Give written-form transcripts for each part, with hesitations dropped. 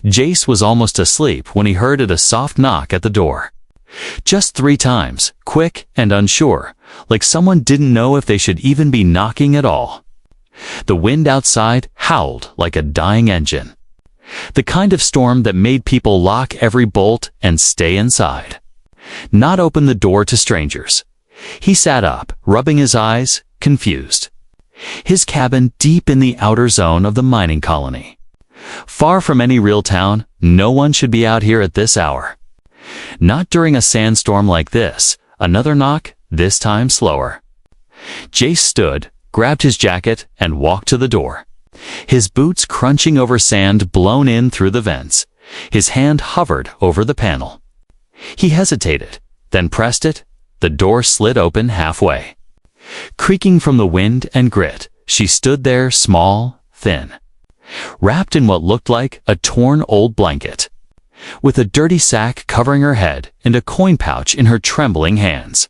Jace was almost asleep when he heard a soft knock at the door. Just 3 times, quick and unsure, like someone didn't know if they should even be knocking at all. The wind outside howled like a dying engine. The kind of storm that made people lock every bolt and stay inside. Not open the door to strangers. He sat up, rubbing his eyes, confused. His cabin deep in the outer zone of the mining colony. Far from any real town, no one should be out here at this hour. Not during a sandstorm like this. Another knock, this time slower. Jace stood, grabbed his jacket, and walked to the door. His boots crunching over sand blown in through the vents. His hand hovered over the panel. He hesitated, then pressed it. The door slid open halfway. Creaking from the wind and grit, she stood there small, thin. Wrapped in what looked like a torn old blanket. With a dirty sack covering her head and a coin pouch in her trembling hands.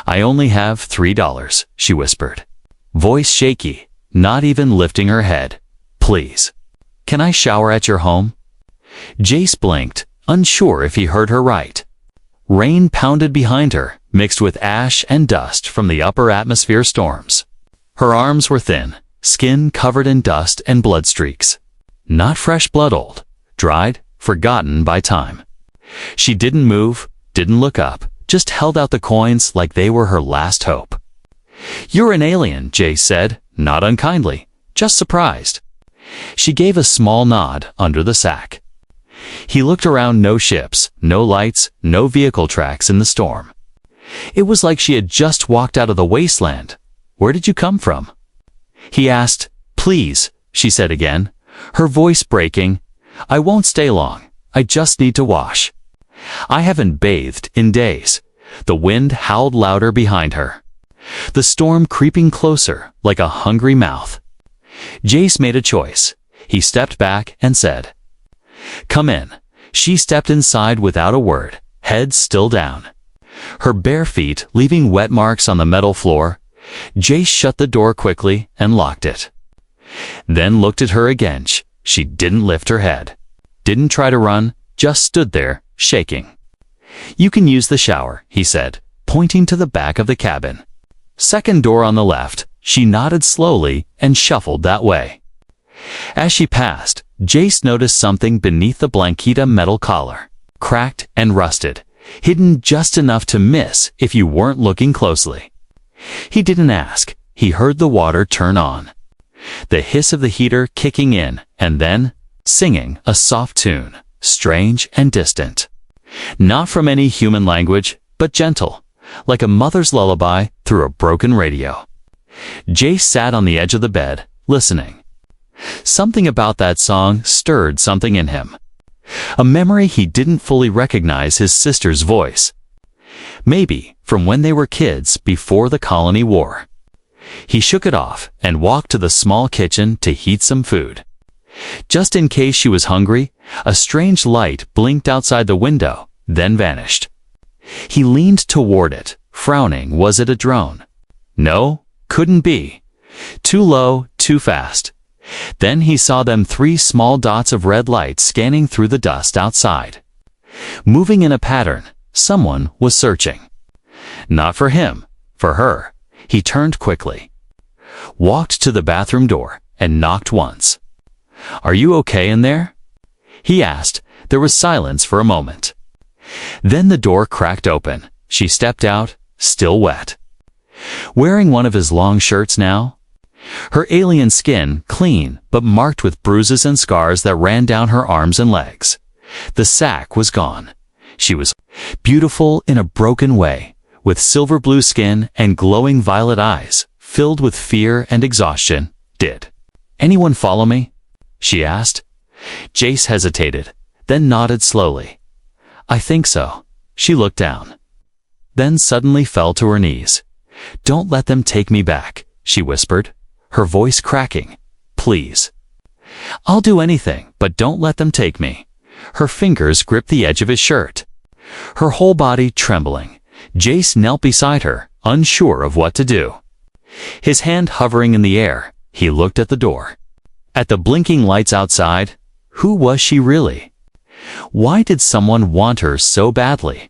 "I only have $3, she whispered. Voice shaky, not even lifting her head. "Please. Can I shower at your home?" Jace blinked, unsure if he heard her right. Rain pounded behind her, mixed with ash and dust from the upper atmosphere storms. Her arms were thin, skin covered in dust and blood streaks. Not fresh blood old, dried, forgotten by time. She didn't move, didn't look up, just held out the coins like they were her last hope. "You're an alien," Jace said, not unkindly, just surprised. She gave a small nod under the sack. He looked around. No ships, no lights, no vehicle tracks in the storm. It was like she had just walked out of the wasteland. "Where did you come from?" He asked. "Please," she said again, her voice breaking. "I won't stay long. I just need to wash. I haven't bathed in days." The wind howled louder behind her. The storm creeping closer like a hungry mouth. Jace made a choice. He stepped back and said, "Come in." She stepped inside without a word, head still down. Her bare feet leaving wet marks on the metal floor. Jace shut the door quickly and locked it. Then looked at her again. She didn't lift her head. Didn't try to run, just stood there, shaking. "You can use the shower," he said, pointing to the back of the cabin. "Second door on the left." She nodded slowly and shuffled that way. As she passed, Jace noticed something beneath the Blanquita metal collar. Cracked and rusted, hidden just enough to miss if you weren't looking closely. He didn't ask. He heard the water turn on. The hiss of the heater kicking in, and then singing a soft tune, strange and distant. Not from any human language, but gentle, like a mother's lullaby through a broken radio. Jace sat on the edge of the bed, listening. Something about that song stirred something in him. A memory he didn't fully recognize his sister's voice. Maybe from when they were kids before the colony war. He shook it off and walked to the small kitchen to heat some food. Just in case she was hungry, a strange light blinked outside the window, then vanished. He leaned toward it, frowning. Was it a drone? No, couldn't be. Too low, too fast. Then he saw them 3 small dots of red light scanning through the dust outside. Moving in a pattern, someone was searching. Not for him, for her. He turned quickly. Walked to the bathroom door and knocked once. "Are you okay in there?" he asked. There was silence for a moment. Then the door cracked open. She stepped out, still wet. Wearing one of his long shirts now. Her alien skin clean but marked with bruises and scars that ran down her arms and legs. The sack was gone. She was beautiful in a broken way, with silver blue skin and glowing violet eyes, filled with fear and exhaustion. "Did anyone follow me?" she asked. Jace hesitated, then nodded slowly. "I think so." She looked down, then suddenly fell to her knees. "Don't let them take me back," she whispered, her voice cracking. "Please. I'll do anything, but don't let them take me." Her fingers gripped the edge of his shirt. Her whole body trembling, Jace knelt beside her, unsure of what to do. His hand hovering in the air, he looked at the door. At the blinking lights outside, Who was she really? Why did someone want her so badly?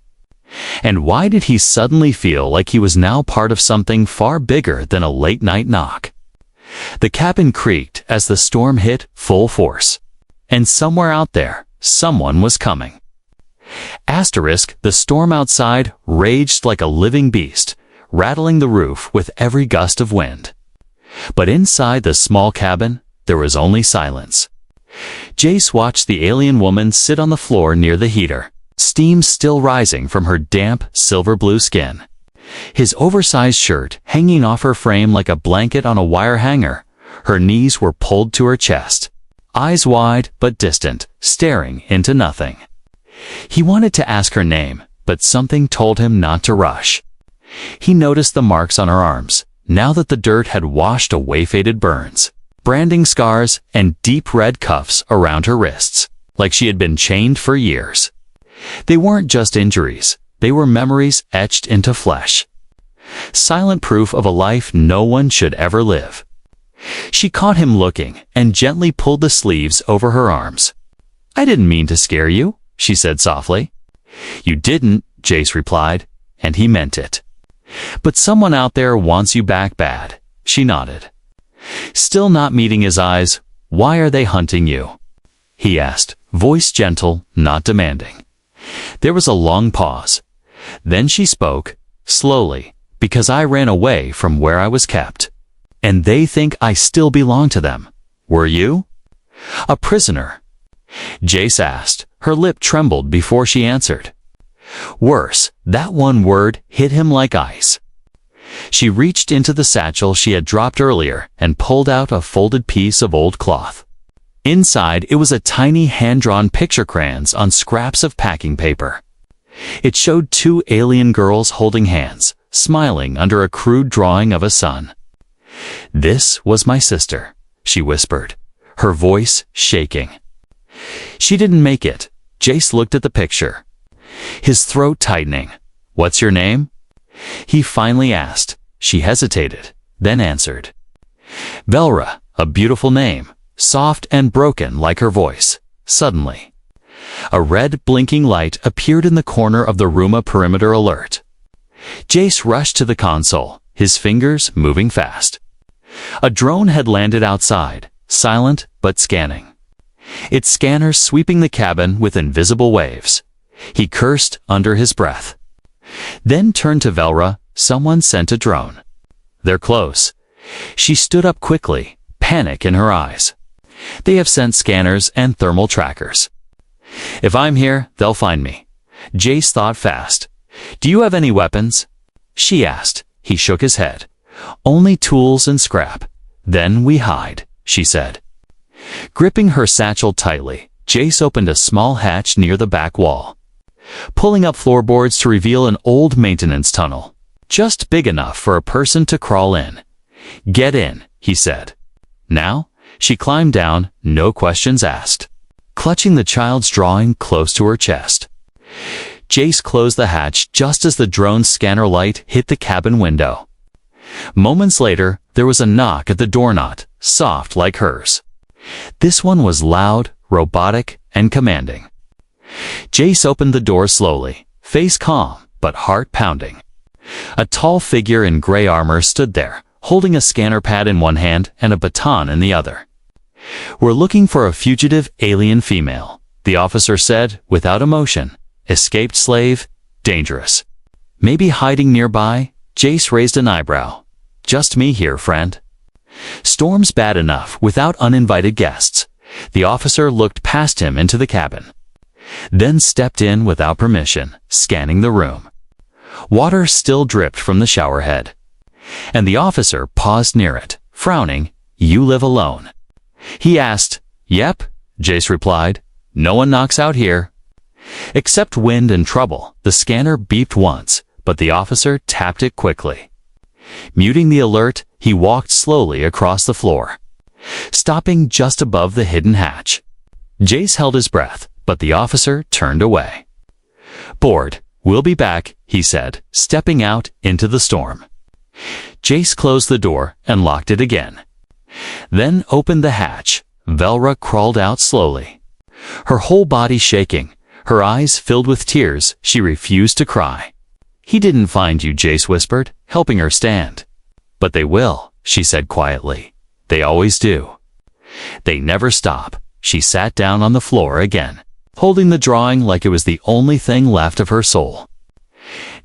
And why did he suddenly feel like he was now part of something far bigger than a late-night knock? The cabin creaked as the storm hit full force. And somewhere out there, someone was coming. Asterisk, the storm outside raged like a living beast, rattling the roof with every gust of wind. But inside the small cabin, there was only silence. Jace watched the alien woman sit on the floor near the heater, steam still rising from her damp, silver-blue skin. His oversized shirt hanging off her frame like a blanket on a wire hanger, her knees were pulled to her chest, eyes wide but distant, staring into nothing. He wanted to ask her name, but something told him not to rush. He noticed the marks on her arms, now that the dirt had washed away faded burns, branding scars, and deep red cuffs around her wrists, like she had been chained for years. They weren't just injuries, they were memories etched into flesh. Silent proof of a life no one should ever live. She caught him looking and gently pulled the sleeves over her arms. "I didn't mean to scare you," she said softly. "You didn't," Jace replied, and he meant it. "But someone out there wants you back bad," she nodded. Still not meeting his eyes, "Why are they hunting you?" he asked, voice gentle, not demanding. There was a long pause. Then she spoke, slowly, "Because I ran away from where I was kept. And they think I still belong to them. Were you?" "A prisoner?" Jace asked. Her lip trembled before she answered. Worse, that one word hit him like ice. She reached into the satchel she had dropped earlier and pulled out a folded piece of old cloth. Inside, it was a tiny hand-drawn picture crayons on scraps of packing paper. It showed two alien girls holding hands, smiling under a crude drawing of a sun. "This was my sister," she whispered, her voice shaking. "She didn't make it." Jace looked at the picture, his throat tightening. "What's your name?" he finally asked. She hesitated, then answered. "Velra, a beautiful name, soft and broken like her voice." Suddenly, a red blinking light appeared in the corner of the room, a perimeter alert. Jace rushed to the console, his fingers moving fast. A drone had landed outside, silent but scanning. Its scanners sweeping the cabin with invisible waves. He cursed under his breath. Then turned to Velra. "Someone sent a drone. They're close." She stood up quickly, panic in her eyes. "They have sent scanners and thermal trackers. If I'm here, they'll find me." Jace thought fast. "Do you have any weapons?" she asked. He shook his head. "Only tools and scrap. Then we hide," she said. Gripping her satchel tightly, Jace opened a small hatch near the back wall, pulling up floorboards to reveal an old maintenance tunnel, just big enough for a person to crawl in. "Get in," he said. Now, she climbed down, no questions asked, clutching the child's drawing close to her chest. Jace closed the hatch just as the drone's scanner light hit the cabin window. Moments later, there was a knock at the doorknob, soft like hers. This one was loud, robotic, and commanding. Jace opened the door slowly, face calm, but heart pounding. A tall figure in gray armor stood there, holding a scanner pad in one hand and a baton in the other. "We're looking for a fugitive alien female," the officer said, without emotion. "Escaped slave, dangerous. Maybe hiding nearby?" Jace raised an eyebrow. "Just me here, friend." Storm's bad enough without uninvited guests. The officer looked past him into the cabin, then stepped in without permission, scanning the room. Water still dripped from the shower head. And the officer paused near it, frowning. "You live alone?" he asked. "Yep," Jace replied. "No one knocks out here." Except wind and trouble. The scanner beeped once, but the officer tapped it quickly. Muting the alert, he walked slowly across the floor, stopping just above the hidden hatch. Jace held his breath, but the officer turned away. "Bored. We'll be back," he said, stepping out into the storm. Jace closed the door and locked it again, then opened the hatch. Velra crawled out slowly, Her whole body shaking, her eyes filled with tears, she refused to cry. "He didn't find you," Jace whispered, helping her stand. "But they will," she said quietly. "They always do. They never stop." She sat down on the floor again, holding the drawing like it was the only thing left of her soul.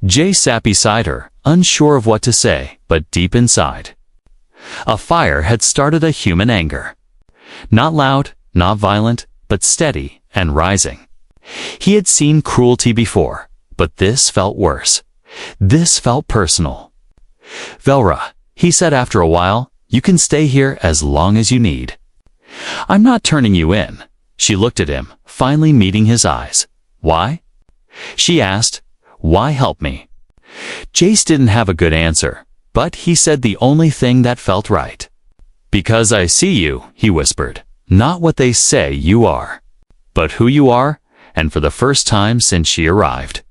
Jace sat beside her, unsure of what to say, but deep inside, a fire had started a human anger. Not loud, not violent, but steady and rising. He had seen cruelty before, but this felt worse. This felt personal. "Velra," he said after a while, "you can stay here as long as you need. I'm not turning you in." She looked at him, finally meeting his eyes. "Why?" she asked. "Why help me?" Jace didn't have a good answer, but he said the only thing that felt right. "Because I see you," he whispered. "Not what they say you are, but who you are," and for the first time since she arrived.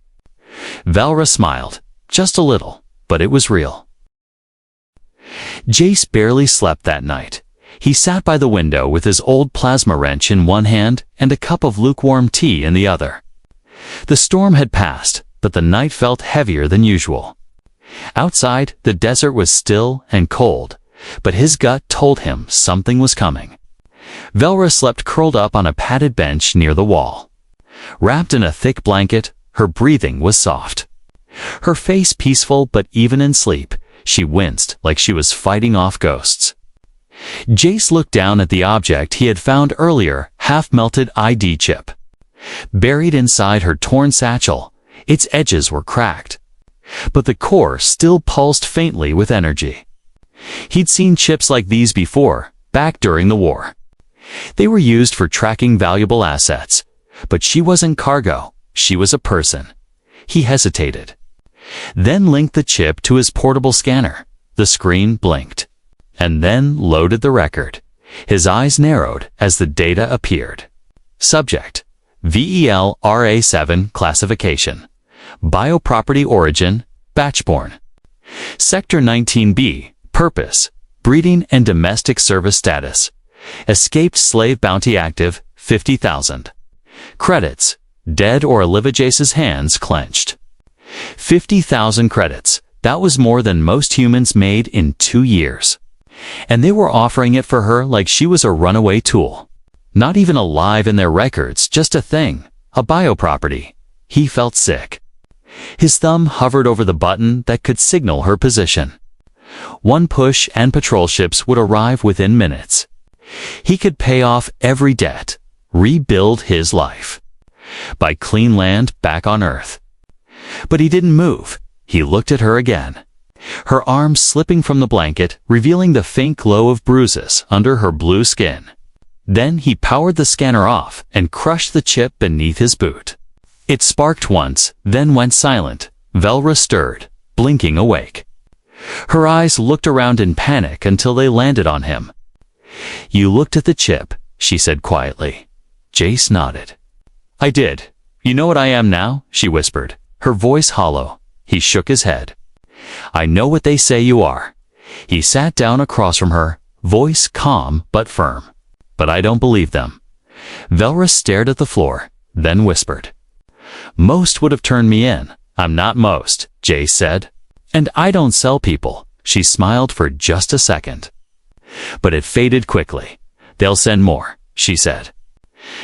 Velra smiled, just a little, but it was real. Jace barely slept that night. He sat by the window with his old plasma wrench in one hand and a cup of lukewarm tea in the other. The storm had passed, but the night felt heavier than usual. Outside, the desert was still and cold, but his gut told him something was coming. Velra slept curled up on a padded bench near the wall. Wrapped in a thick blanket, her breathing was soft. Her face peaceful, but even in sleep, she winced like she was fighting off ghosts. Jace looked down at the object he had found earlier, half-melted ID chip. Buried inside her torn satchel, its edges were cracked, but the core still pulsed faintly with energy. He'd seen chips like these before, back during the war. They were used for tracking valuable assets, but she wasn't cargo, she was a person. He hesitated, then linked the chip to his portable scanner. The screen blinked, and then loaded the record. His eyes narrowed as the data appeared. Subject: VEL-RA7 classification. Bioproperty origin: Batchborn. Sector 19B, purpose: breeding and domestic service status. Escaped slave bounty active, 50,000. Credits: dead or alive. Jace's hands clenched. 50,000 credits. That was more than most humans made in 2 years. And they were offering it for her like she was a runaway tool. Not even alive in their records, just a thing, a bioproperty. He felt sick. His thumb hovered over the button that could signal her position. One push and patrol ships would arrive within minutes. He could pay off every debt, rebuild his life, buy clean land back on Earth. But he didn't move. He looked at her again, her arms slipping from the blanket, revealing the faint glow of bruises under her blue skin. Then he powered the scanner off and crushed the chip beneath his boot. It sparked once, then went silent. Velra stirred, blinking awake. Her eyes looked around in panic until they landed on him. "You looked at the chip," she said quietly. Jace nodded. "I did. You know what I am now?" she whispered, her voice hollow. He shook his head. "I know what they say you are." He sat down across from her, voice calm but firm. "But I don't believe them." Velra stared at the floor, then whispered. "Most would have turned me in. I'm not most," Jace said. "And I don't sell people." She smiled for just a second, but it faded quickly. "They'll send more," she said.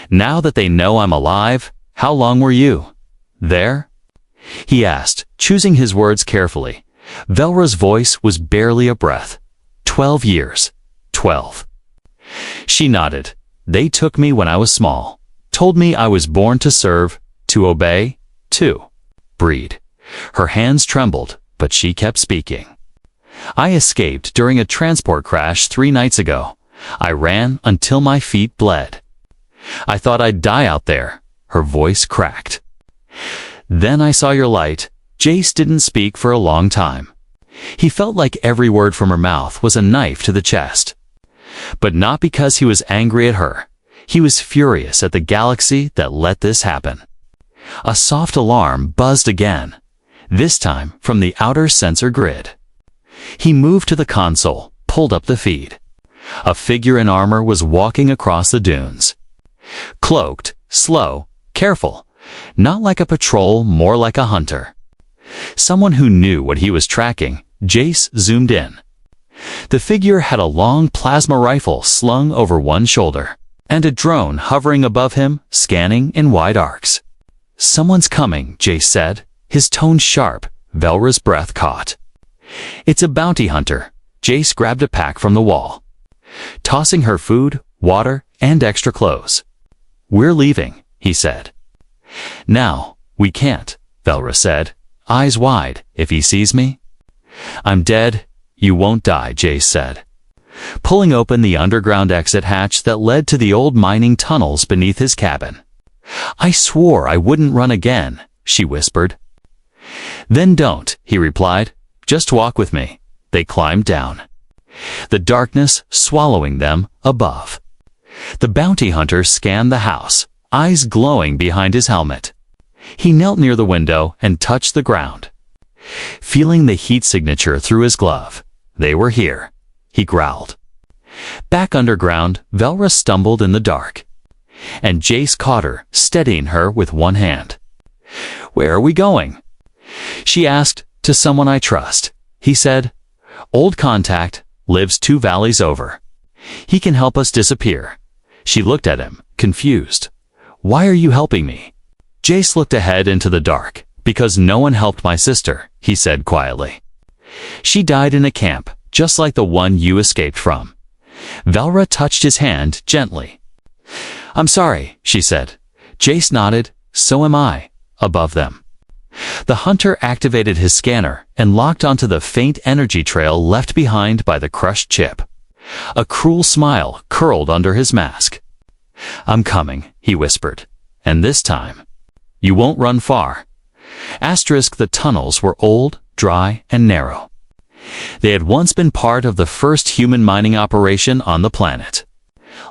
"Now that they know I'm alive, how long were you there?" he asked, choosing his words carefully. Velra's voice was barely a breath. 12 years. 12. She nodded. "They took me when I was small. Told me I was born to serve, to obey, to breed." Her hands trembled, but she kept speaking. "I escaped during a transport crash 3 nights ago. I ran until my feet bled. I thought I'd die out there." Her voice cracked. "Then I saw your light." Jace didn't speak for a long time. He felt like every word from her mouth was a knife to the chest. But not because he was angry at her. He was furious at the galaxy that let this happen. A soft alarm buzzed again, this time from the outer sensor grid. He moved to the console, pulled up the feed. A figure in armor was walking across the dunes. Cloaked, slow, careful, not like a patrol, more like a hunter. Someone who knew what he was tracking. Jace zoomed in. The figure had a long plasma rifle slung over one shoulder, and a drone hovering above him, scanning in wide arcs. "Someone's coming," Jace said, his tone sharp. Velra's breath caught. "It's a bounty hunter." Jace grabbed a pack from the wall, tossing her food, water, and extra clothes. "We're leaving," he said. "Now, we can't," Velra said, eyes wide. "If he sees me?" "I'm dead." "You won't die," Jace said, pulling open the underground exit hatch that led to the old mining tunnels beneath his cabin. "I swore I wouldn't run again," she whispered. "Then don't," he replied. "Just walk with me." They climbed down, the darkness swallowing them above. The bounty hunter scanned the house, eyes glowing behind his helmet. He knelt near the window and touched the ground, feeling the heat signature through his glove. "They were here," he growled. Back underground, Velra stumbled in the dark, and Jace caught her, steadying her with one hand. "Where are we going?" she asked. "To someone I trust," he said. "Old contact, lives 2 valleys over. He can help us disappear." She looked at him, confused. "Why are you helping me?" Jace looked ahead into the dark. "Because no one helped my sister," he said quietly. "She died in a camp, just like the one you escaped from." Velra touched his hand gently. "I'm sorry," she said. Jace nodded. "So am I." Above them, the hunter activated his scanner and locked onto the faint energy trail left behind by the crushed chip. A cruel smile curled under his mask. "I'm coming," he whispered. "And this time, you won't run far." The tunnels were old, dry, and narrow. They had once been part of the first human mining operation on the planet.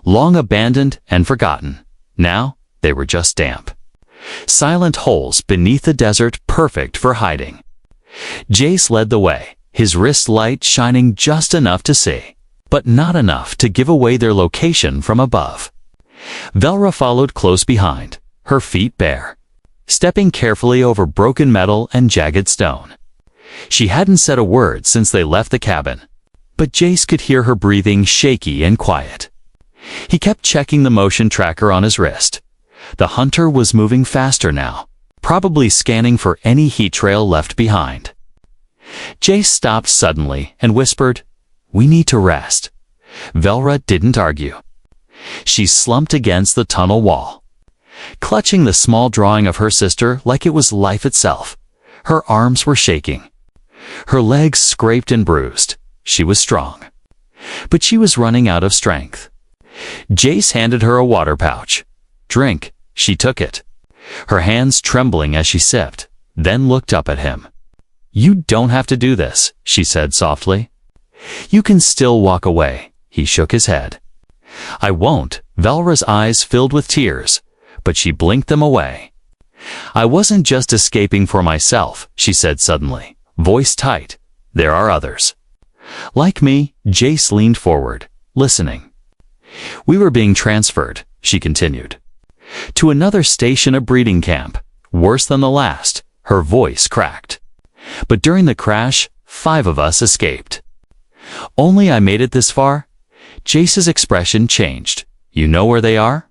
Long abandoned and forgotten, now they were just damp, silent holes beneath the desert, perfect for hiding. Jace led the way, his wrist light shining just enough to see, but not enough to give away their location from above. Velra followed close behind, her feet bare, stepping carefully over broken metal and jagged stone. She hadn't said a word since they left the cabin, but Jace could hear her breathing shaky and quiet. He kept checking the motion tracker on his wrist. The hunter was moving faster now, probably scanning for any heat trail left behind. Jace stopped suddenly and whispered, "We need to rest." Velra didn't argue. She slumped against the tunnel wall, clutching the small drawing of her sister like it was life itself. Her arms were shaking, her legs scraped and bruised. She was strong, but she was running out of strength. Jace handed her a water pouch. "Drink." She took it, her hands trembling as she sipped, then looked up at him. "You don't have to do this," she said softly. "You can still walk away." He shook his head. "I won't." Velra's eyes filled with tears, but she blinked them away. "I wasn't just escaping for myself," she said suddenly, voice tight. "There are others like me." Jace leaned forward, listening. "We were being transferred," she continued, "to another station, a breeding camp, worse than the last." Her voice cracked. "But during the crash, 5 of us escaped." "Only I made it this far?" Jace's expression changed. "You know where they are?"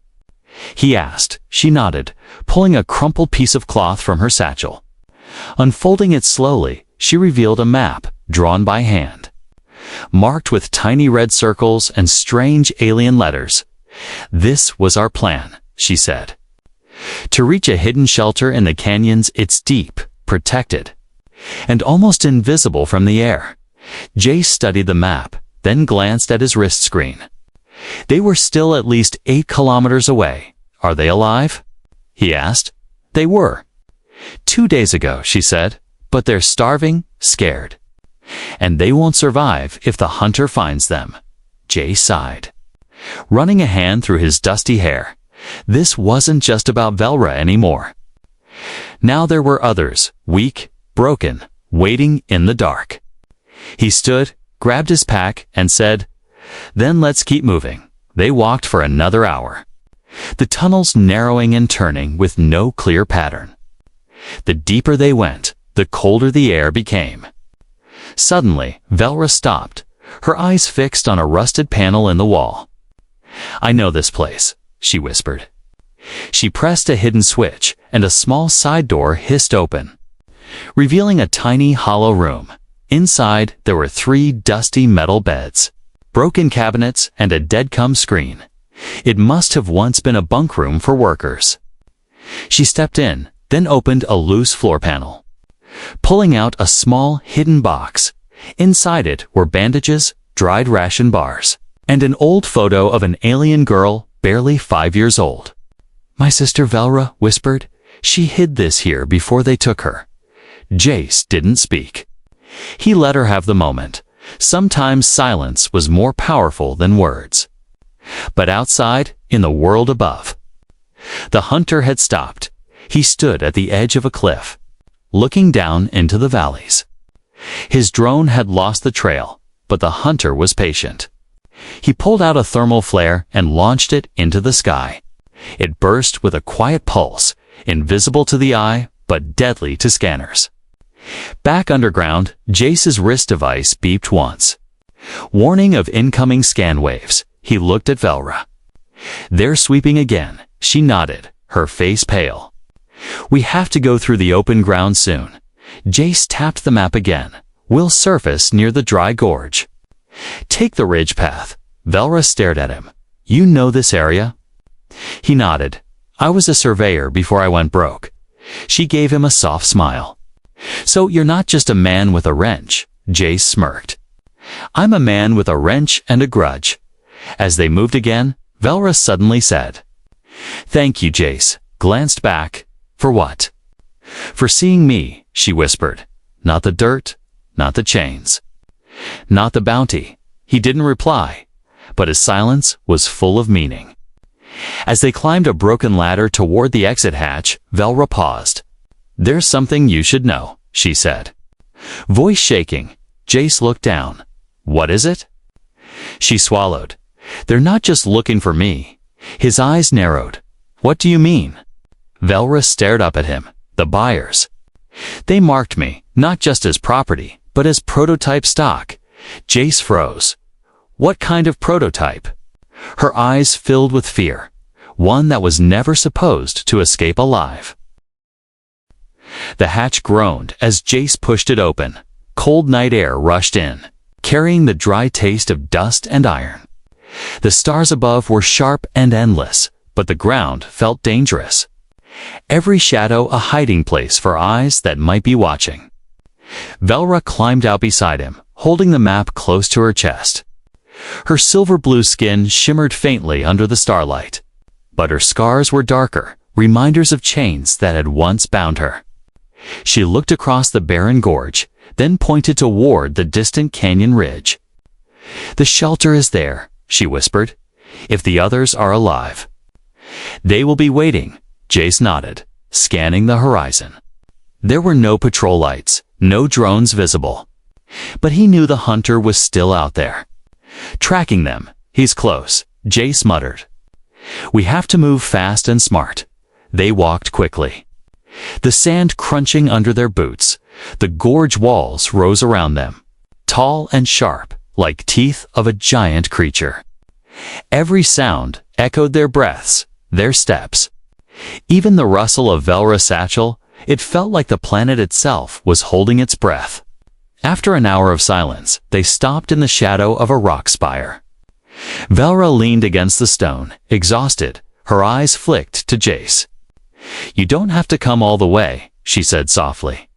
he asked. She nodded, pulling a crumpled piece of cloth from her satchel. Unfolding it slowly, she revealed a map, drawn by hand, marked with tiny red circles and strange alien letters. "This was our plan," she said. "To reach a hidden shelter in the canyons. It's deep, protected, and almost invisible from the air." Jace studied the map, then glanced at his wrist screen. They were still at least 8 kilometers away. "Are they alive?" he asked. "They were 2 days ago," she said, "but they're starving, scared. And they won't survive if the hunter finds them." Jay sighed, running a hand through his dusty hair. This wasn't just about Velra anymore. Now there were others, weak, broken, waiting in the dark. He stood, grabbed his pack, and said, "Then let's keep moving." They walked for another hour, the tunnels narrowing and turning with no clear pattern. The deeper they went, the colder the air became. Suddenly, Velra stopped, her eyes fixed on a rusted panel in the wall. "I know this place," she whispered. She pressed a hidden switch, and a small side door hissed open, revealing a tiny hollow room. Inside, there were 3 dusty metal beds, broken cabinets, and a dead-cum screen. It must have once been a bunk room for workers. She stepped in, then opened a loose floor panel, pulling out a small, hidden box. Inside it were bandages, dried ration bars, and an old photo of an alien girl, barely 5 years old. "My sister Velra whispered. She hid this here before they took her." Jace didn't speak. He let her have the moment. Sometimes silence was more powerful than words. But outside, in the world above, the hunter had stopped. He stood at the edge of a cliff, looking down into the valleys. His drone had lost the trail, but the hunter was patient. He pulled out a thermal flare and launched it into the sky. It burst with a quiet pulse, invisible to the eye, but deadly to scanners. Back underground, Jace's wrist device beeped once. Warning of incoming scan waves. He looked at Velra. "They're sweeping again." She nodded, her face pale. "We have to go through the open ground soon." Jace tapped the map again. "We'll surface near the dry gorge." "Take the ridge path." Velra stared at him. "You know this area?" He nodded. "I was a surveyor before I went broke." She gave him a soft smile. "So you're not just a man with a wrench," Jace smirked. "I'm a man with a wrench and a grudge." As they moved again, Velra suddenly said, "Thank you, Jace." Glanced back. "For what?" "For seeing me," she whispered. "Not the dirt, not the chains, not the bounty." He didn't reply, but his silence was full of meaning. As they climbed a broken ladder toward the exit hatch, Velra paused. "There's something you should know," she said. Voice shaking, Jace looked down. "What is it?" She swallowed. "They're not just looking for me." His eyes narrowed. "What do you mean?" Velra stared up at him. "The buyers. They marked me, not just as property, but as prototype stock." Jace froze. "What kind of prototype?" Her eyes filled with fear. One that was never supposed to escape alive. The hatch groaned as Jace pushed it open. Cold night air rushed in, carrying the dry taste of dust and iron. The stars above were sharp and endless, but the ground felt dangerous. Every shadow a hiding place for eyes that might be watching. Velra climbed out beside him, holding the map close to her chest. Her silver-blue skin shimmered faintly under the starlight, but her scars were darker, reminders of chains that had once bound her. She looked across the barren gorge, then pointed toward the distant canyon ridge. "The shelter is there," she whispered, "if the others are alive." "They will be waiting," Jace nodded, scanning the horizon. There were no patrol lights, no drones visible. But he knew the hunter was still out there. "Tracking them. He's close," Jace muttered. "We have to move fast and smart." They walked quickly, the sand crunching under their boots. The gorge walls rose around them, tall and sharp, like teeth of a giant creature. Every sound echoed their breaths, their steps. Even the rustle of Velra's satchel, it felt like the planet itself was holding its breath. After an hour of silence, they stopped in the shadow of a rock spire. Velra leaned against the stone, exhausted, her eyes flicked to Jace. "You don't have to come all the way," she said softly.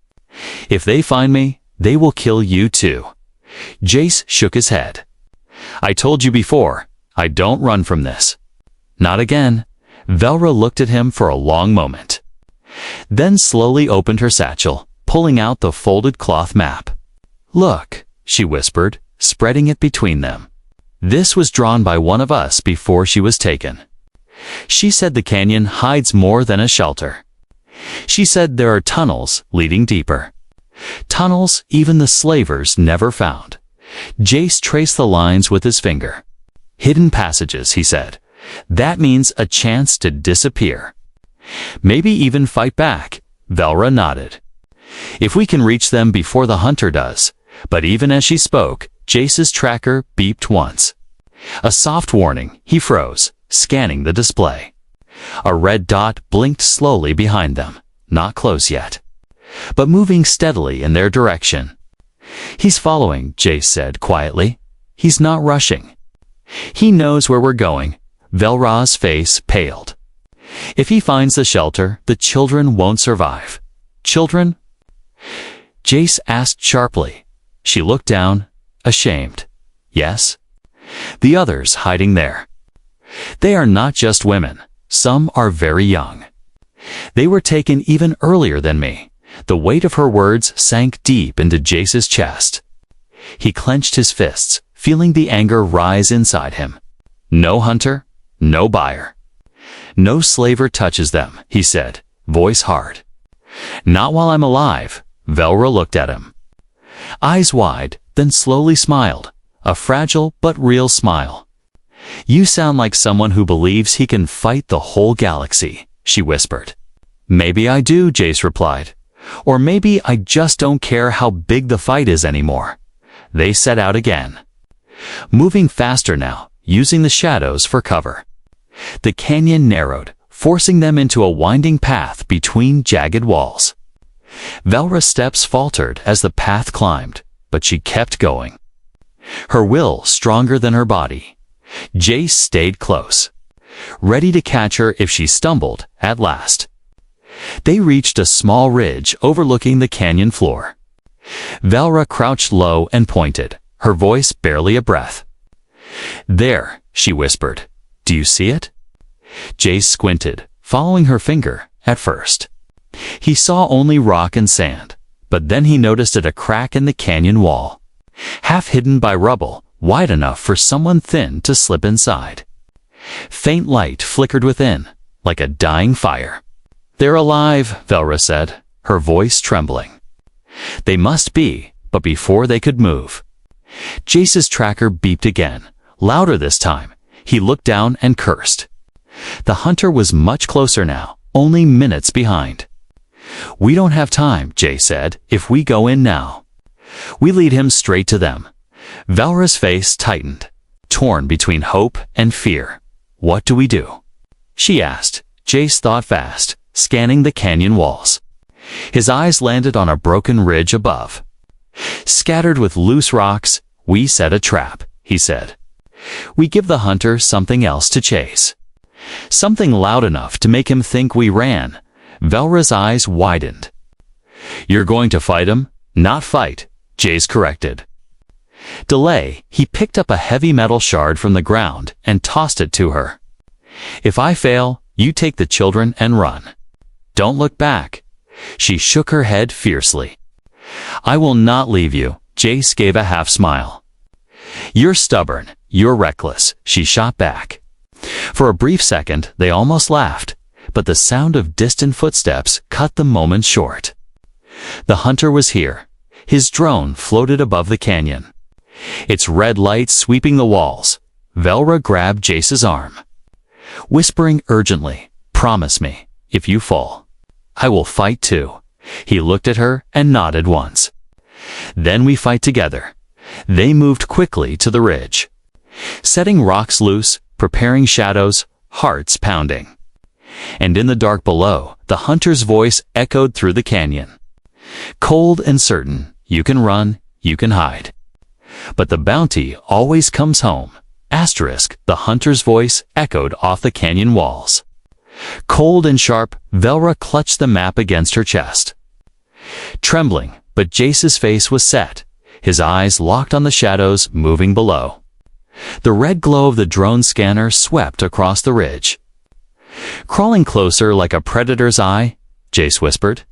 "If they find me, they will kill you too." Jace shook his head. "I told you before, I don't run from this." "Not again." Velra looked at him for a long moment, then slowly opened her satchel, pulling out the folded cloth map. "Look," she whispered, spreading it between them. "This was drawn by one of us before she was taken. She said the canyon hides more than a shelter. She said there are tunnels leading deeper. Tunnels even the slavers never found." Jace traced the lines with his finger. "Hidden passages," he said, That means a chance to disappear. Maybe even fight back, Velra nodded. If we can reach them before the hunter does. But even as she spoke, Jace's tracker beeped once. A soft warning, he froze, scanning the display. A red dot blinked slowly behind them, not close yet, but moving steadily in their direction. He's following, Jace said quietly. He's not rushing. He knows where we're going. Velra's face paled. If he finds the shelter, the children won't survive. Children? Jace asked sharply. She looked down, ashamed. Yes? The others hiding there. They are not just women. Some are very young. They were taken even earlier than me. The weight of her words sank deep into Jace's chest. He clenched his fists, feeling the anger rise inside him. No hunter, no buyer. No slaver touches them, he said, voice hard. Not while I'm alive. Velra looked at him. Eyes wide, then slowly smiled, a fragile but real smile. You sound like someone who believes he can fight the whole galaxy, she whispered. Maybe I do, Jace replied. Or maybe I just don't care how big the fight is anymore. They set out again. Moving faster now, using the shadows for cover. The canyon narrowed, forcing them into a winding path between jagged walls. Velra's steps faltered as the path climbed, but she kept going. Her will stronger than her body. Jace stayed close, ready to catch her if she stumbled at last. They reached a small ridge overlooking the canyon floor. Velra crouched low and pointed, her voice barely a breath. There, she whispered. Do you see it? Jace squinted, following her finger at first. He saw only rock and sand, but then he noticed a crack in the canyon wall, half hidden by rubble, wide enough for someone thin to slip inside. Faint light flickered within, like a dying fire. They're alive, Velra said, her voice trembling. They must be, but before they could move. Jace's tracker beeped again, louder this time. He looked down and cursed. The hunter was much closer now, only minutes behind. We don't have time, Jace said, if we go in now. We lead him straight to them. Velra's face tightened, torn between hope and fear. What do we do? She asked. Jace thought fast, scanning the canyon walls. His eyes landed on a broken ridge above. Scattered with loose rocks, we set a trap, he said. We give the hunter something else to chase. Something loud enough to make him think we ran. Velra's eyes widened. You're going to fight him? Not fight, Jace corrected. Delay, he picked up a heavy metal shard from the ground and tossed it to her. If I fail, you take the children and run. Don't look back. She shook her head fiercely. I will not leave you, Jace gave a half smile. You're stubborn, you're reckless, she shot back. For a brief second, they almost laughed, but the sound of distant footsteps cut the moment short. The hunter was here. His drone floated above the canyon, its red light sweeping the walls. Velra grabbed Jace's arm, whispering urgently, promise me, if you fall, I will fight too. He looked at her and nodded once. Then we fight together. They moved quickly to the ridge, setting rocks loose, preparing shadows, hearts pounding. And in the dark below, the hunter's voice echoed through the canyon. Cold and certain, you can run, you can hide. But the bounty always comes home. Asterisk, the hunter's voice echoed off the canyon walls. Cold and sharp, Velra clutched the map against her chest. Trembling, but Jace's face was set, his eyes locked on the shadows moving below. The red glow of the drone scanner swept across the ridge. Crawling closer like a predator's eye, Jace whispered.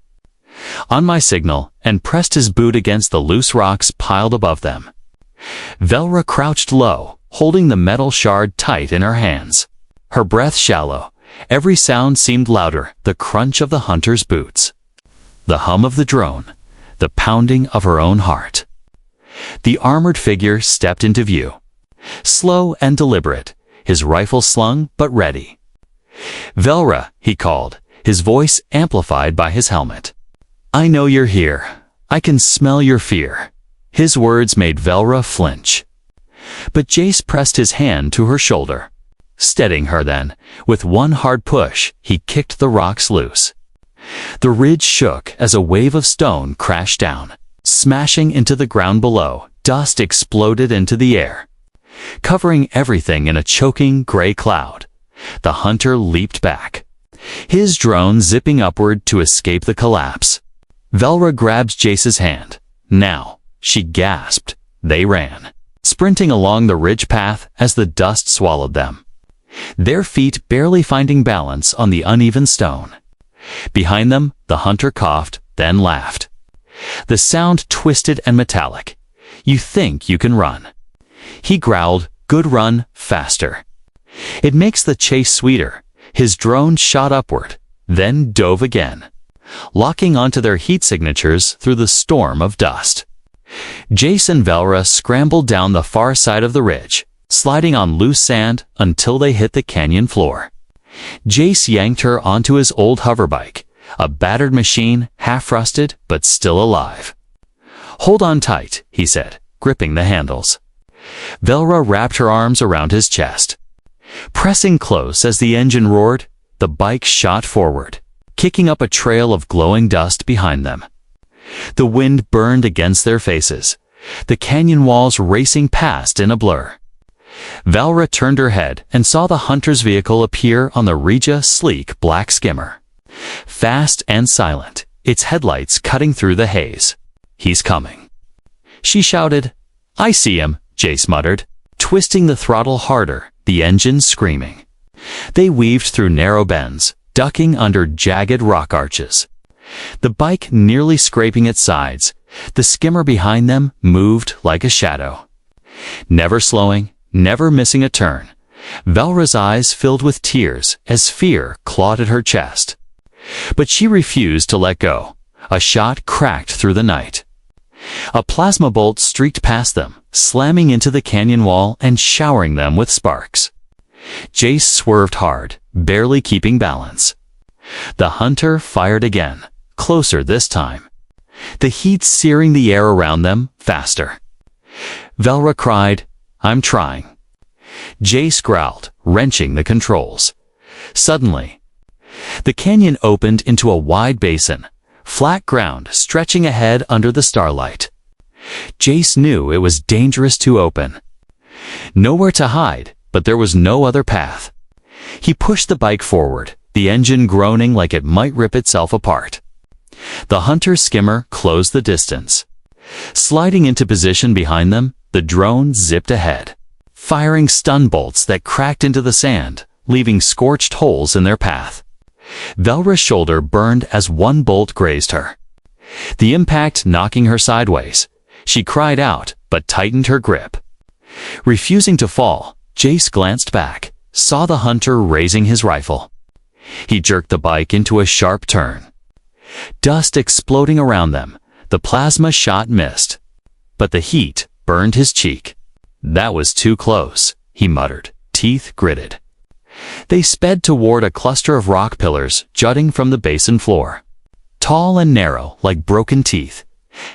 On my signal, and pressed his boot against the loose rocks piled above them. Velra crouched low, holding the metal shard tight in her hands. Her breath shallow. Every sound seemed louder, the crunch of the hunter's boots, the hum of the drone, the pounding of her own heart. The armored figure stepped into view. Slow and deliberate, his rifle slung but ready. "Velra," he called, his voice amplified by his helmet. "I know you're here. I can smell your fear." His words made Velra flinch. But Jace pressed his hand to her shoulder. Steadying her then, with one hard push, he kicked the rocks loose. The ridge shook as a wave of stone crashed down. Smashing into the ground below, dust exploded into the air, covering everything in a choking gray cloud. The hunter leaped back, his drone zipping upward to escape the collapse. Velra grabbed Jace's hand. "Now," she gasped. They ran, sprinting along the ridge path as the dust swallowed them, their feet barely finding balance on the uneven stone. Behind them, the hunter coughed, then laughed. The sound twisted and metallic. "You think you can run?" He growled, "Good run, faster." "It makes the chase sweeter." His drone shot upward, then dove again, locking onto their heat signatures through the storm of dust. Jace and Velra scrambled down the far side of the ridge, sliding on loose sand until they hit the canyon floor. Jace yanked her onto his old hoverbike, a battered machine, half-rusted but still alive. "Hold on tight," he said, gripping the handles. Velra wrapped her arms around his chest. Pressing close as the engine roared, the bike shot forward, kicking up a trail of glowing dust behind them. The wind burned against their faces, the canyon walls racing past in a blur. Velra turned her head and saw the hunter's vehicle appear on the Regia sleek black skimmer. Fast and silent, its headlights cutting through the haze. "He's coming," she shouted. "I see him," Jace muttered, twisting the throttle harder, the engine screaming. They weaved through narrow bends, ducking under jagged rock arches. The bike nearly scraping its sides, the skimmer behind them moved like a shadow. Never slowing, never missing a turn, Velra's eyes filled with tears as fear clawed at her chest. But she refused to let go. A shot cracked through the night. A plasma bolt streaked past them, slamming into the canyon wall and showering them with sparks. Jace swerved hard, barely keeping balance. The hunter fired again, closer this time, the heat searing the air around them faster. Velra cried, "I'm trying." Jace growled, wrenching the controls. Suddenly, the canyon opened into a wide basin, flat ground stretching ahead under the starlight. Jace knew it was dangerous to open. Nowhere to hide, but there was no other path. He pushed the bike forward, the engine groaning like it might rip itself apart. The hunter skimmer closed the distance. Sliding into position behind them, the drone zipped ahead, firing stun bolts that cracked into the sand, leaving scorched holes in their path. Velra's shoulder burned as one bolt grazed her, the impact knocking her sideways. She cried out, but tightened her grip. Refusing to fall, Jace glanced back, saw the hunter raising his rifle. He jerked the bike into a sharp turn. Dust exploding around them, the plasma shot missed, but the heat burned his cheek. "That was too close," he muttered, teeth gritted. They sped toward a cluster of rock pillars jutting from the basin floor, tall and narrow like broken teeth.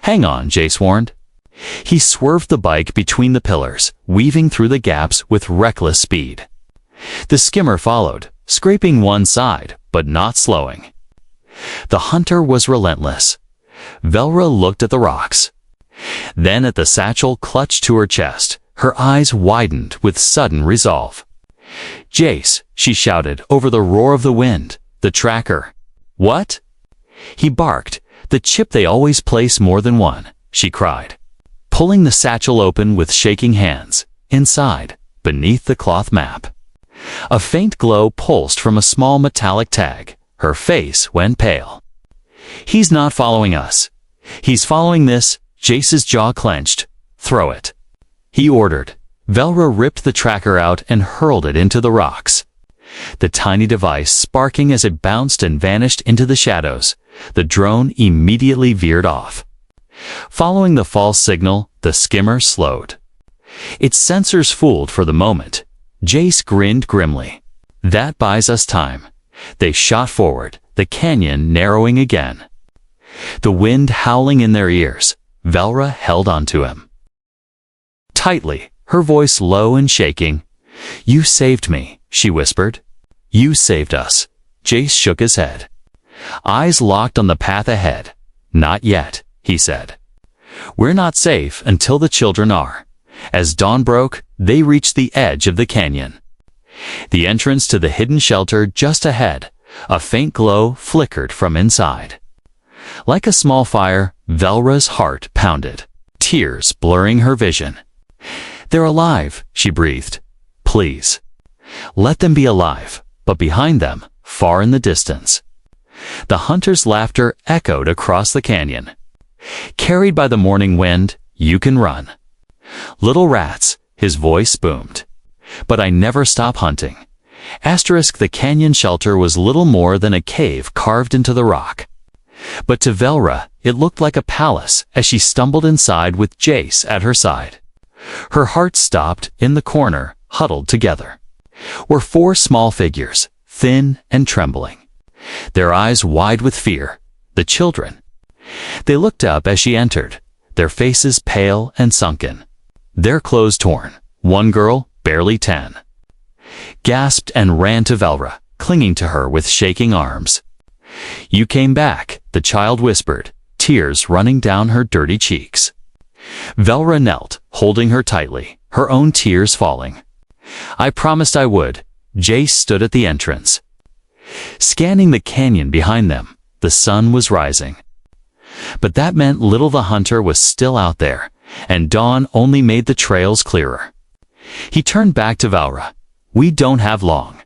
"Hang on," Jace warned. He swerved the bike between the pillars, weaving through the gaps with reckless speed. The skimmer followed, scraping one side, but not slowing. The hunter was relentless. Velra looked at the rocks, then at the satchel clutched to her chest. Her eyes widened with sudden resolve. "Jace," she shouted over the roar of the wind, "the tracker." "What?" He barked. "The chip they always place more than one," she cried, pulling the satchel open with shaking hands. Inside, beneath the cloth map, a faint glow pulsed from a small metallic tag. Her face went pale. "He's not following us. He's following this." Jace's jaw clenched. "Throw it," he ordered. Velra ripped the tracker out and hurled it into the rocks, the tiny device sparking as it bounced and vanished into the shadows. The drone immediately veered off. Following the false signal, the skimmer slowed. Its sensors fooled for the moment. Jace grinned grimly. That buys us time. They shot forward, the canyon narrowing again. The wind howling in their ears, Velra held onto him tightly, her voice low and shaking. "You saved me," she whispered. "You saved us." Jace shook his head. Eyes locked on the path ahead. "Not yet," he said. "We're not safe until the children are." As dawn broke, they reached the edge of the canyon. The entrance to the hidden shelter just ahead, a faint glow flickered from inside. Like a small fire, Velra's heart pounded, tears blurring her vision. "They're alive," she breathed. "Please. Let them be alive." But behind them, far in the distance, the hunter's laughter echoed across the canyon. "Carried by the morning wind, you can run. Little rats," his voice boomed. "But I never stop hunting." The canyon shelter was little more than a cave carved into the rock. But to Velra, it looked like a palace as she stumbled inside with Jace at her side. Her heart stopped. In the corner, huddled together, were four small figures, thin and trembling, their eyes wide with fear, the children. They looked up as she entered, their faces pale and sunken, their clothes torn. One girl, barely 10, gasped and ran to Velra, clinging to her with shaking arms. "You came back," the child whispered, tears running down her dirty cheeks. Velra knelt, holding her tightly, her own tears falling. "I promised I would." Jace stood at the entrance, scanning the canyon behind them. The sun was rising. But that meant little. The hunter was still out there, and dawn only made the trails clearer. He turned back to Velra. "We don't have long.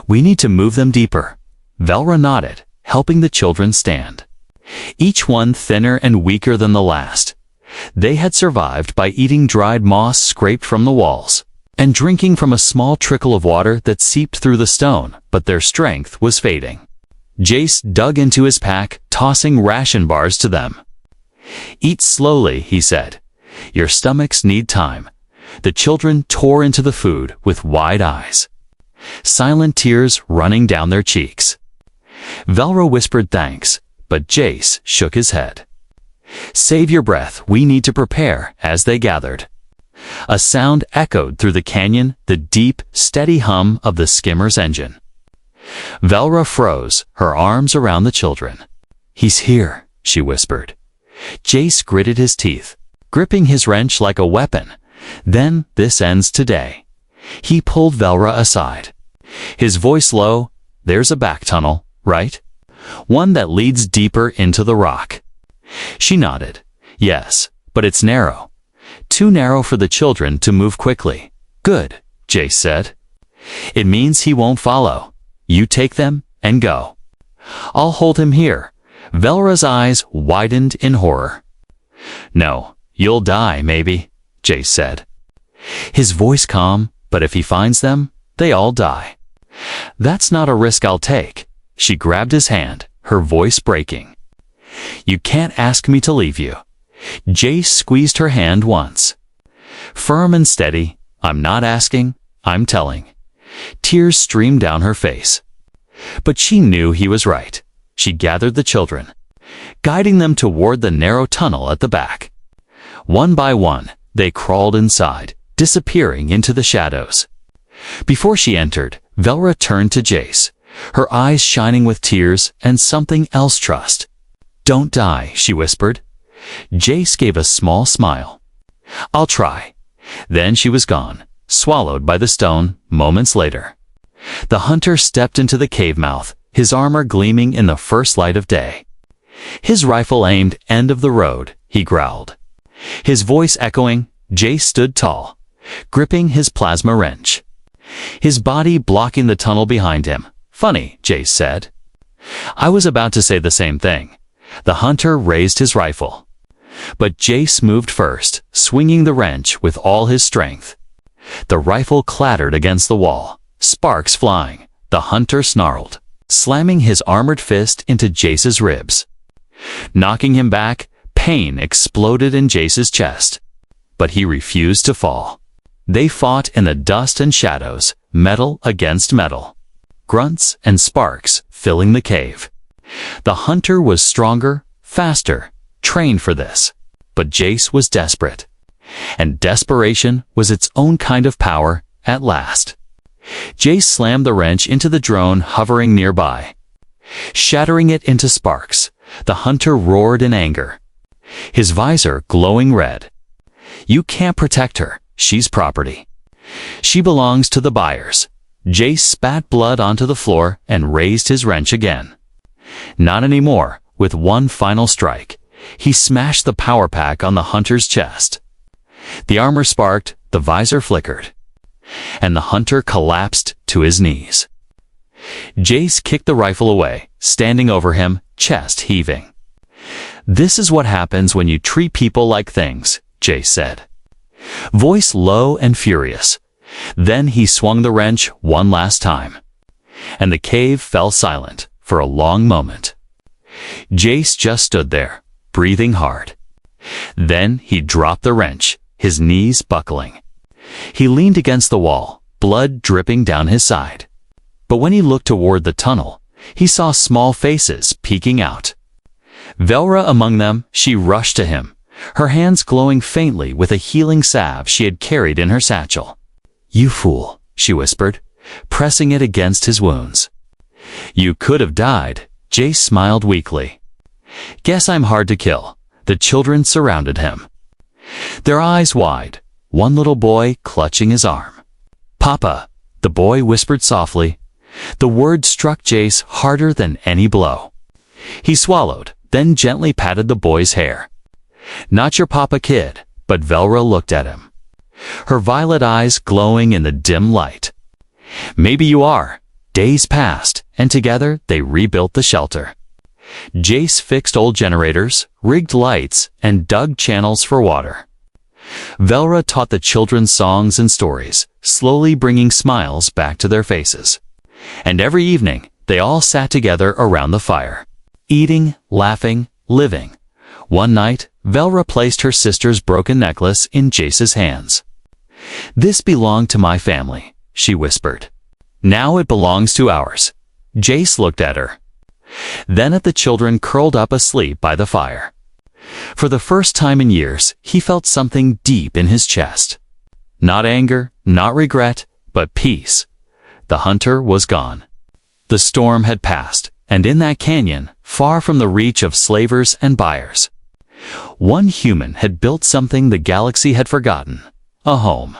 We need to move them deeper." Velra nodded, helping the children stand, each one thinner and weaker than the last. They had survived by eating dried moss scraped from the walls and drinking from a small trickle of water that seeped through the stone, but their strength was fading. Jace dug into his pack, tossing ration bars to them. "Eat slowly," he said. "Your stomachs need time." The children tore into the food with wide eyes, silent tears running down their cheeks. Velra whispered thanks, but Jace shook his head. "Save your breath, we need to prepare." As they gathered, a sound echoed through the canyon, the deep, steady hum of the skimmer's engine. Velra froze, her arms around the children. "He's here," she whispered. Jace gritted his teeth, gripping his wrench like a weapon. "Then this ends today." He pulled Velra aside, his voice low. "There's a back tunnel, right? One that leads deeper into the rock." She nodded. "Yes, but it's narrow. Too narrow for the children to move quickly." "Good," Jace said. "It means he won't follow. You take them and go. I'll hold him here." Velra's eyes widened in horror. "No, you'll die, maybe," Jace said, his voice calm. "But if he finds them, they all die." "That's not a risk I'll take." She grabbed his hand, her voice breaking. "You can't ask me to leave you." Jace squeezed her hand once. Firm and steady. "I'm not asking, I'm telling." Tears streamed down her face. But she knew he was right. She gathered the children, guiding them toward the narrow tunnel at the back. One by one, they crawled inside, disappearing into the shadows. Before she entered, Velra turned to Jace, her eyes shining with tears and something else. "Trust. Don't die," she whispered. Jace gave a small smile. "I'll try." Then she was gone, swallowed by the stone. Moments later, the hunter stepped into the cave mouth, his armor gleaming in the first light of day. His rifle aimed end of the road, he growled, his voice echoing. Jace stood tall, gripping his plasma wrench, his body blocking the tunnel behind him. "Funny," Jace said. "I was about to say the same thing." The hunter raised his rifle, but Jace moved first, swinging the wrench with all his strength. The rifle clattered against the wall, sparks flying. The hunter snarled, slamming his armored fist into Jace's ribs. Knocking him back, pain exploded in Jace's chest. But he refused to fall. They fought in the dust and shadows, metal against metal. Grunts and sparks filling the cave. The hunter was stronger, faster, trained for this. But Jace was desperate. And desperation was its own kind of power at last. Jace slammed the wrench into the drone hovering nearby. Shattering it into sparks, the hunter roared in anger. His visor glowing red. You can't protect her. She's property. She belongs to the buyers. Jace spat blood onto the floor and raised his wrench again. Not anymore. With one final strike, he smashed the power pack on the hunter's chest. The armor sparked, the visor flickered, and the hunter collapsed to his knees. Jace kicked the rifle away, standing over him, chest heaving. This is what happens when you treat people like things, Jace said. Voice low and furious. Then he swung the wrench one last time. And the cave fell silent for a long moment. Jace just stood there, breathing hard. Then he dropped the wrench, his knees buckling. He leaned against the wall, blood dripping down his side. But when he looked toward the tunnel, he saw small faces peeking out. Velra among them, she rushed to him, her hands glowing faintly with a healing salve she had carried in her satchel. You fool, she whispered, pressing it against his wounds. You could have died, Jace smiled weakly. Guess I'm hard to kill. The children surrounded him. Their eyes wide, one little boy clutching his arm. Papa, the boy whispered softly. The word struck Jace harder than any blow. He swallowed, then gently patted the boy's hair. Not your papa, kid, but Velra looked at him, her violet eyes glowing in the dim light. Maybe you are. Days passed, and together they rebuilt the shelter. Jace fixed old generators, rigged lights, and dug channels for water. Velra taught the children songs and stories, slowly bringing smiles back to their faces. And every evening, they all sat together around the fire, eating, laughing, living. One night, Velra placed her sister's broken necklace in Jace's hands. This belonged to my family, she whispered. Now it belongs to ours. Jace looked at her. Then at the children curled up asleep by the fire. For the first time in years, he felt something deep in his chest. Not anger, not regret, but peace. The hunter was gone. The storm had passed, and in that canyon, far from the reach of slavers and buyers, one human had built something the galaxy had forgotten, a home.